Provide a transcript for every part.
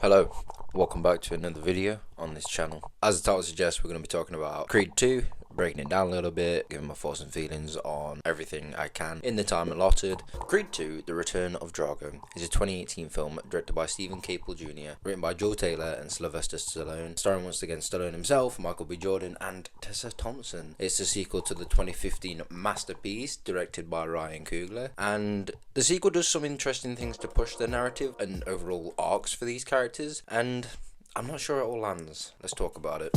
Hello, welcome back to another video on this channel. As the title suggests, we're going to be talking about Creed 2, breaking it down a little bit, giving my thoughts and feelings on everything I can in the time allotted. Creed 2, The Return of Drago, is a 2018 film directed by Stephen Caple Jr., written by Joel Taylor and Sylvester Stallone, starring once again Stallone himself, Michael B. Jordan, and Tessa Thompson. It's a sequel to the 2015 masterpiece, directed by Ryan Coogler, and the sequel does some interesting things to push the narrative and overall arcs for these characters, and I'm not sure it all lands. Let's talk about it.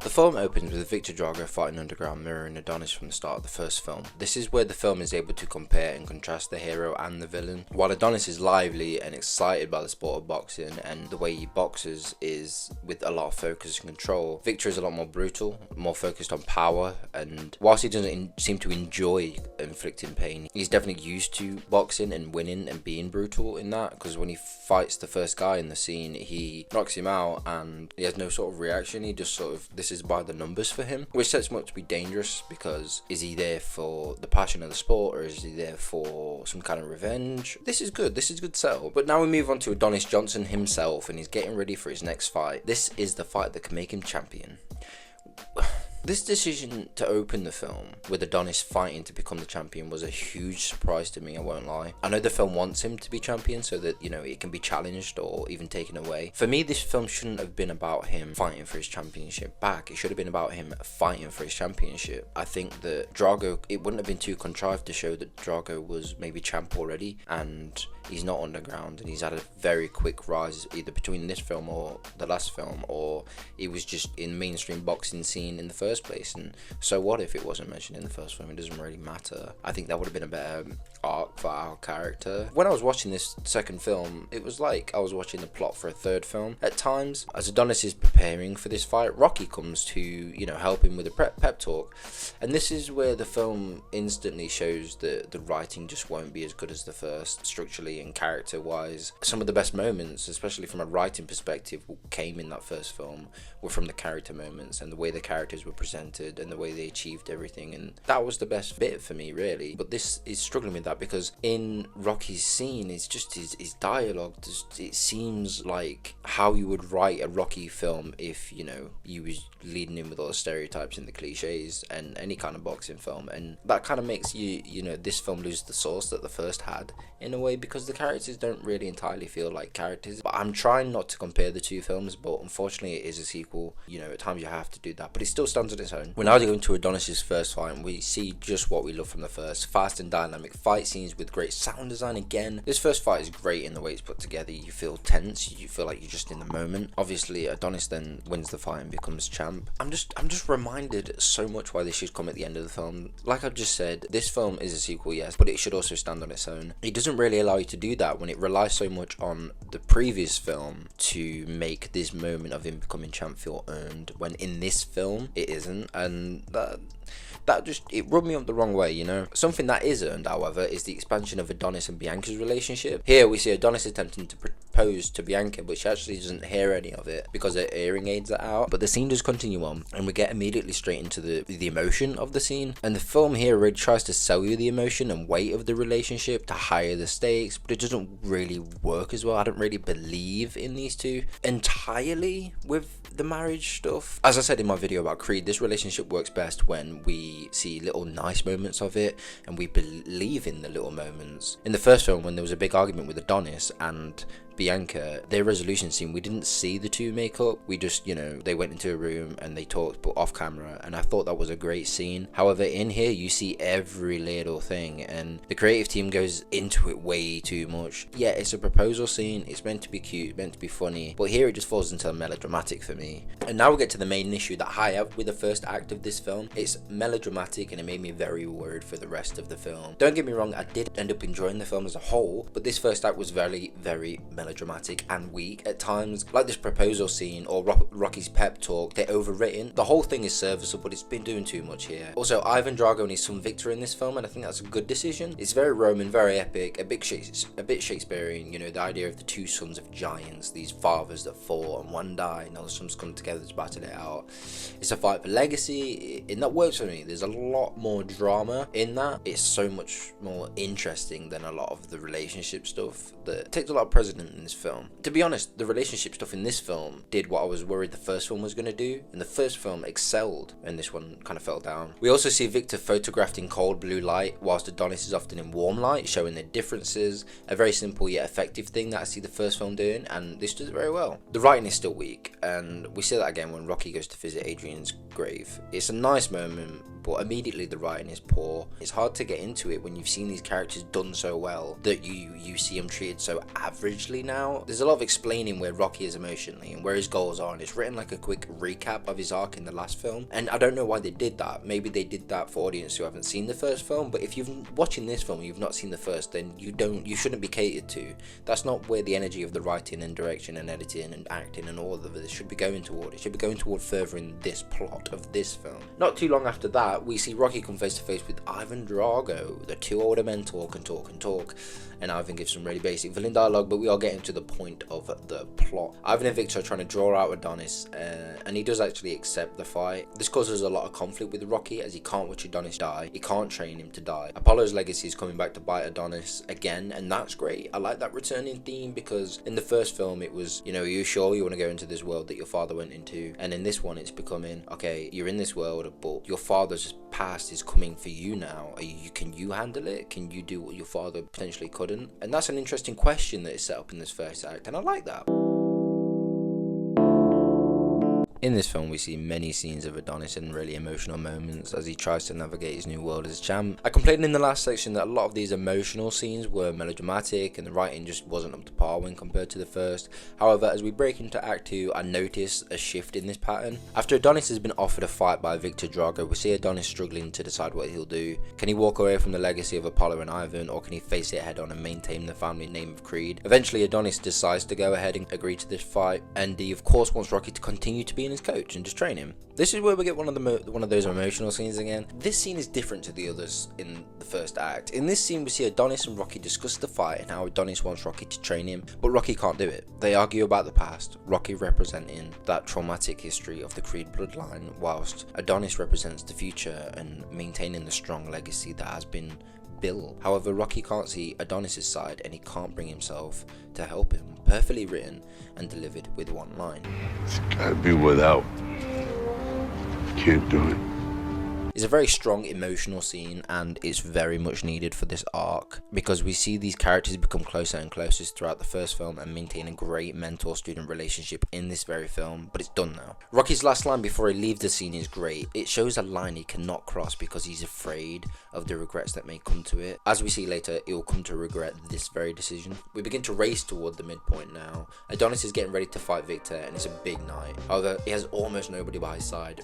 The film opens with Victor Drago fighting underground, mirroring Adonis from the start of the first film. This is where the film is able to compare and contrast the hero and the villain. While Adonis is lively and excited by the sport of boxing and the way he boxes is with a lot of focus and control, Victor is a lot more brutal, more focused on power, and whilst he doesn't seem to enjoy inflicting pain, he's definitely used to boxing and winning and being brutal in that, because when he fights the first guy in the scene, he knocks him out and he has no sort of reaction. He just sort of, this is by the numbers for him, which sets him up to be dangerous, because is he there for the passion of the sport or is he there for some kind of revenge? This is good setup. But now we move on to Adonis Johnson himself, and he's getting ready for his next fight. This is the fight that can make him champion. This decision to open the film with Adonis fighting to become the champion was a huge surprise to me, I won't lie. I know the film wants him to be champion so that, you know, it can be challenged or even taken away. For me, this film shouldn't have been about him fighting for his championship back. It should have been about him fighting for his championship. I think that Drago, it wouldn't have been too contrived to show that Drago was maybe champ already and he's not underground and he's had a very quick rise either between this film or the last film, or he was just in mainstream boxing scene in the first place. And so what if it wasn't mentioned in the first film? It doesn't really matter. I think that would have been a better arc for our character. When I was watching this second film, it was like I was watching the plot for a third film at times. As Adonis is preparing for this fight, Rocky comes to, you know, help him with a pep talk, and this is where the film instantly shows that the writing just won't be as good as the first, structurally and character wise. Some of the best moments, especially from a writing perspective, came in that first film were from the character moments and the way the characters were presented and the way they achieved everything, and that was the best bit for me, really. But this is struggling with that, because in Rocky's scene, it's just his dialogue, it seems like how you would write a Rocky film if, you know, you was leading in with all the stereotypes and the cliches and any kind of boxing film, and that kind of makes you know, this film lose the source that the first had in a way, because the characters don't really entirely feel like characters. But I'm trying not to compare the two films, but unfortunately it is a sequel, you know, at times you have to do that, but it still stands on its own. We're now going to Adonis's first fight, and we see just what we love from the first: fast and dynamic fight scenes with great sound design. Again, this first fight is great in the way it's put together. You feel tense, you feel like you're just in the moment. Obviously Adonis then wins the fight and becomes champ. I'm just reminded so much why this should come at the end of the film. Like I've just said, this film is a sequel, yes, but it should also stand on its own. It doesn't really allow you to do that when it relies so much on the previous film to make this moment of him becoming champ feel earned, when in this film it isn't, and that just, it rubbed me up the wrong way, you know. Something that is earned, however, is the expansion of Adonis and Bianca's relationship. Here we see Adonis attempting to propose to Bianca, but she actually doesn't hear any of it because her hearing aids are out. But the scene does continue on, and we get immediately straight into the emotion of the scene. And the film here really tries to sell you the emotion and weight of the relationship to higher the stakes, but it doesn't really work as well. I don't really believe in these two entirely with the marriage stuff. As I said in my video about Creed, this relationship works best when we see little nice moments of it and we believe in the little moments. In the first film, when there was a big argument with Adonis and Bianca, their resolution scene, we didn't see the two make up. We just, you know, they went into a room and they talked, but off camera, and I thought that was a great scene. However, in here you see every little thing, and the creative team goes into it way too much. Yeah, it's a proposal scene, it's meant to be cute, meant to be funny, but here it just falls into melodramatic for me. And now we get to the main issue that I have with the first act of this film. It's melodramatic and it made me very worried for the rest of the film. Don't get me wrong, I did end up enjoying the film as a whole, but this first act was very, very melodramatic. melodramatic and weak at times. Like this proposal scene or Rocky's pep talk, they're overwritten. The whole thing is serviceable, but it's been doing too much here. Also, Ivan Drago needs some victory in this film, and I think that's a good decision. It's very Roman, very epic, a bit Shakespearean, you know, the idea of the two sons of giants, these fathers that fall and one die, and all the sons come together to battle it out. It's a fight for legacy, and that works for me. There's a lot more drama in that. It's so much more interesting than a lot of the relationship stuff that takes a lot of precedent in this film. To be honest, the relationship stuff in this film did what I was worried the first film was going to do, and the first film excelled, and this one kind of fell down. We also see Victor photographed in cold blue light, whilst Adonis is often in warm light, showing their differences. A very simple yet effective thing that I see the first film doing, and this does it very well. The writing is still weak, and we see that again when Rocky goes to visit Adrian's grave. It's a nice moment, but immediately the writing is poor. It's hard to get into it when you've seen these characters done so well that you see them treated so averagely now. There's a lot of explaining where Rocky is emotionally and where his goals are, and it's written like a quick recap of his arc in the last film, and I don't know why they did that. Maybe they did that for audience who haven't seen the first film, but if you're watching this film and you've not seen the first, then you shouldn't be catered to. That's not where the energy of the writing and direction and editing and acting and all of this should be going toward. It should be going toward furthering this plot of this film. Not too long after that, we see Rocky come face to face with Ivan Drago. The two older men talk, and Ivan gives some really basic villain dialogue, but we are getting to the point of the plot. Ivan and Victor are trying to draw out Adonis, and he does actually accept the fight. This causes a lot of conflict with Rocky, as he can't watch Adonis die. He can't train him to die. Apollo's legacy is coming back to bite Adonis again, and that's great. I like that returning theme, because in the first film it was, you know, are you sure you want to go into this world that your father went into? And in this one it's becoming, okay, you're in this world, but your father's past is coming for you now. Can you handle it? Can you do what your father potentially couldn't? And that's an interesting question that is set up in this first act, and I like that. In this film, we see many scenes of Adonis in really emotional moments as he tries to navigate his new world as champ. I complained in the last section that a lot of these emotional scenes were melodramatic and the writing just wasn't up to par when compared to the first. However, as we break into Act 2, I notice a shift in this pattern. After Adonis has been offered a fight by Victor Drago, we see Adonis struggling to decide what he'll do. Can he walk away from the legacy of Apollo and Ivan, or can he face it head on and maintain the family name of Creed? Eventually, Adonis decides to go ahead and agree to this fight, and he of course wants Rocky to continue to be his coach and just train him. This is where we get one of those emotional scenes again. This scene is different to the others in the first act. In this scene, we see Adonis and Rocky discuss the fight and how Adonis wants Rocky to train him, but Rocky can't do it. They argue about the past, Rocky representing that traumatic history of the Creed bloodline, whilst Adonis represents the future and maintaining the strong legacy that has been built. However, Rocky can't see Adonis's side, and he can't bring himself to help him. Perfectly written and delivered with one line. It's gotta be without. Can't do it. It's a very strong emotional scene, and it's very much needed for this arc, because we see these characters become closer and closer throughout the first film and maintain a great mentor-student relationship in this very film, but it's done now. Rocky's last line before he leaves the scene is great. It shows a line he cannot cross because he's afraid of the regrets that may come to it. As we see later, he will come to regret this very decision. We begin to race toward the midpoint now. Adonis is getting ready to fight Victor, and it's a big night. However, he has almost nobody by his side.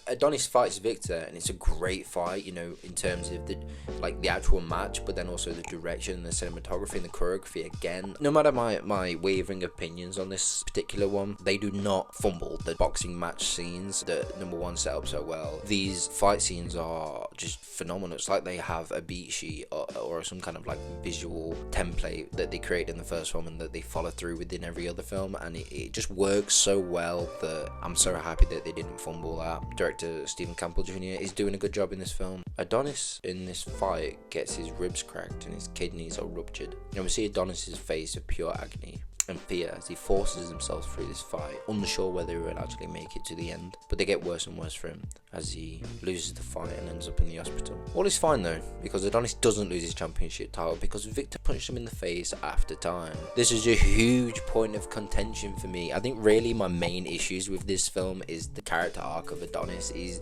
Adonis fights Victor, and it's a great fight, you know, in terms of the actual match, but then also the direction and the cinematography and the choreography again. No matter my wavering opinions on this particular one, they do not fumble the boxing match scenes that number one set up so well. These fight scenes are just phenomenal. It's like they have a beat sheet or some kind of like visual template that they created in the first film and that they follow through within every other film, and it just works so well that I'm so happy that they didn't fumble that. Director Stephen Campbell Jr. is doing a good job in this film. Adonis in this fight gets his ribs cracked and his kidneys are ruptured, and we see Adonis's face of pure agony and fear as he forces himself through this fight, unsure whether he will actually make it to the end. But they get worse and worse for him as he loses the fight and ends up in the hospital. All is fine though, because Adonis doesn't lose his championship title because Victor punched him in the face after time. This is a huge point of contention for me. I think really my main issues with this film is the character arc of Adonis. He's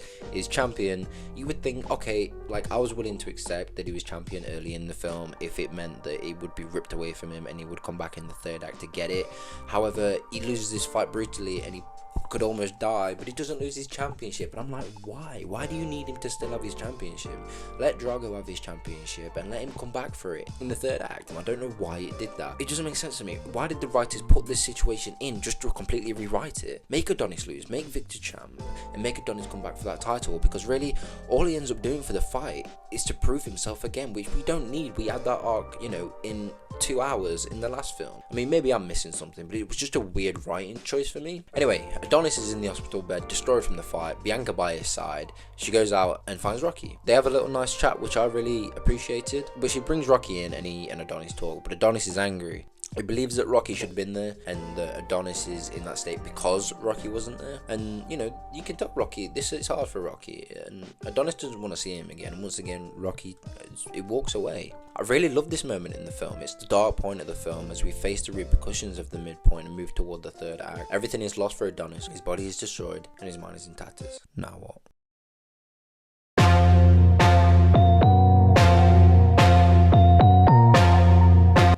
champion. You would think, okay, like I was willing to accept that he was champion early in the film if it meant that it would be ripped away from him and he would come back in the third act to get it. However, he loses this fight brutally and he could almost die, but he doesn't lose his championship. And I'm like, why? Why do you need him to still have his championship? Let Drago have his championship and let him come back for it in the third act. And I don't know why it did that. It doesn't make sense to me. Why did the writers put this situation in just to completely rewrite it? Make Adonis lose, make Victor champ, and make Adonis come back for that title, because really all he ends up doing for the fight is to prove himself again, which we don't need. We had that arc, you know, in 2 hours in the last film. I mean, maybe I'm missing something, but it was just a weird writing choice for me. Anyway, Adonis is in the hospital bed, destroyed from the fight, Bianca by his side. She goes out and finds Rocky. They have a little nice chat, which I really appreciated, but she brings Rocky in and he and Adonis talk, but Adonis is angry. He believes that Rocky should have been there, and that Adonis is in that state because Rocky wasn't there. And, you know, you can tell Rocky, it's hard for Rocky, and Adonis doesn't want to see him again. And once again, Rocky, it walks away. I really love this moment in the film. It's the dark point of the film as we face the repercussions of the midpoint and move toward the third act. Everything is lost for Adonis. His body is destroyed, and his mind is in tatters. Now what?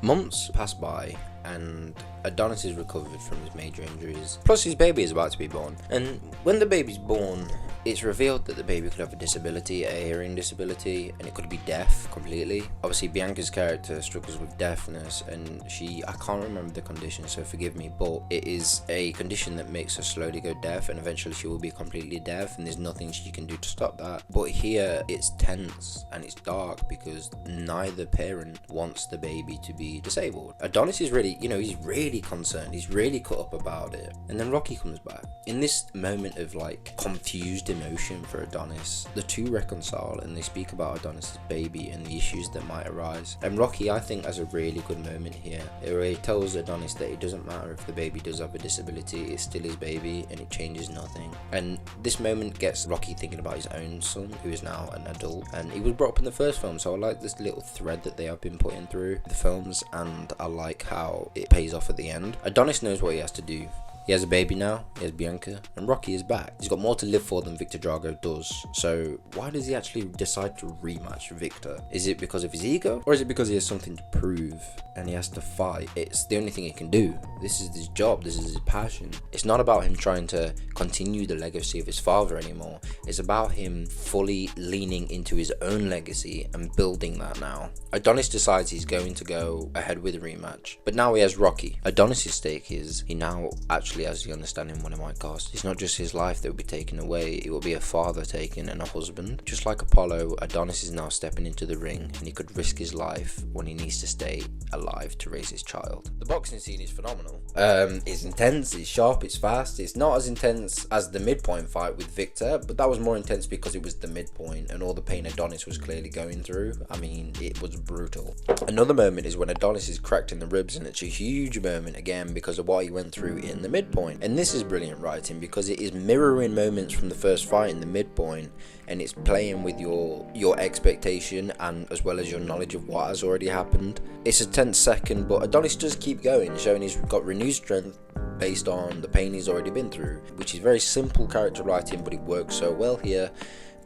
Months pass by and Adonis is recovered from his major injuries, plus his baby is about to be born. And when the baby's born, it's revealed that the baby could have a disability, a hearing disability, and it could be deaf completely. Obviously Bianca's character struggles with deafness, and I can't remember the condition, so forgive me, but it is a condition that makes her slowly go deaf, and eventually she will be completely deaf, and there's nothing she can do to stop that. But here it's tense and it's dark because neither parent wants the baby to be disabled. Adonis is really, he's really concerned, he's really cut up about it. And then Rocky comes back. In this moment of like confused emotion for Adonis, the two reconcile and they speak about Adonis's baby and the issues that might arise. And Rocky, I think, has a really good moment here where he tells Adonis that it doesn't matter if the baby does have a disability, it's still his baby and it changes nothing. And this moment gets Rocky thinking about his own son, who is now an adult, and he was brought up in the first film, so I like this little thread that they have been putting through the films, and I like how it pays off at the end. Adonis knows what he has to do. He has a baby now, he has Bianca, and Rocky is back. He's got more to live for than Victor Drago does. So why does he actually decide to rematch Victor? Is it because of his ego? Or is it because he has something to prove and he has to fight? It's the only thing he can do. This is his job, this is his passion. It's not about him trying to continue the legacy of his father anymore. It's about him fully leaning into his own legacy and building that now. Adonis decides he's going to go ahead with a rematch, but now he has Rocky. Adonis' stake is he now actually has the understanding what it might cost. It's not just his life that will be taken away, it will be a father taken and a husband. Just like Apollo, Adonis is now stepping into the ring and he could risk his life when he needs to stay alive to raise his child. The boxing scene is phenomenal. It's intense, it's sharp, it's fast. It's not as intense as the midpoint fight with Victor, but that was more intense because it was the midpoint and all the pain Adonis was clearly going through. I mean, it was brutal. Another moment is when Adonis is cracked in the ribs, and it's a huge moment again because of what he went through in the midpoint. And this is brilliant writing because it is mirroring moments from the first fight in the midpoint, and it's playing with your expectation and as well as your knowledge of what has already happened. It's a tense second, but Adonis does keep going, showing he's got renewed strength based on the pain he's already been through, which is very simple character writing, but it works so well here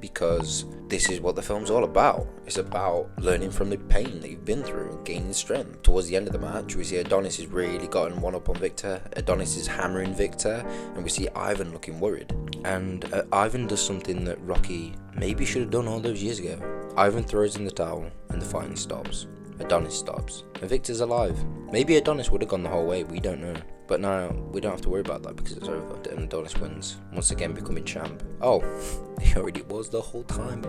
because this is what the film's all about. It's about learning from the pain that you've been through and gaining strength. Towards the end of the match, we see Adonis has really gotten one up on Victor. Adonis is hammering Victor, and we see Ivan looking worried. And Ivan does something that Rocky maybe should have done all those years ago. Ivan throws in the towel, and the fighting stops. Adonis stops, and Victor's alive. Maybe Adonis would have gone the whole way, we don't know. But now, we don't have to worry about that because it's over, and Adonis wins, once again becoming champ. Oh, he already was the whole time.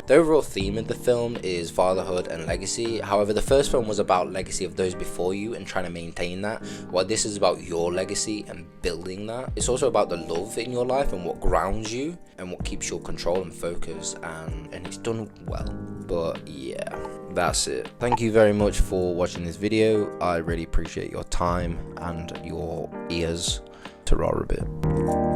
The overall theme of the film is fatherhood and legacy. However, the first film was about legacy of those before you and trying to maintain that, while this is about your legacy and building that. It's also about the love in your life and what grounds you and what keeps your control and focus, and it's done well. But yeah, that's it. Thank you very much for watching this video. I really appreciate your time and your ears to roar a bit.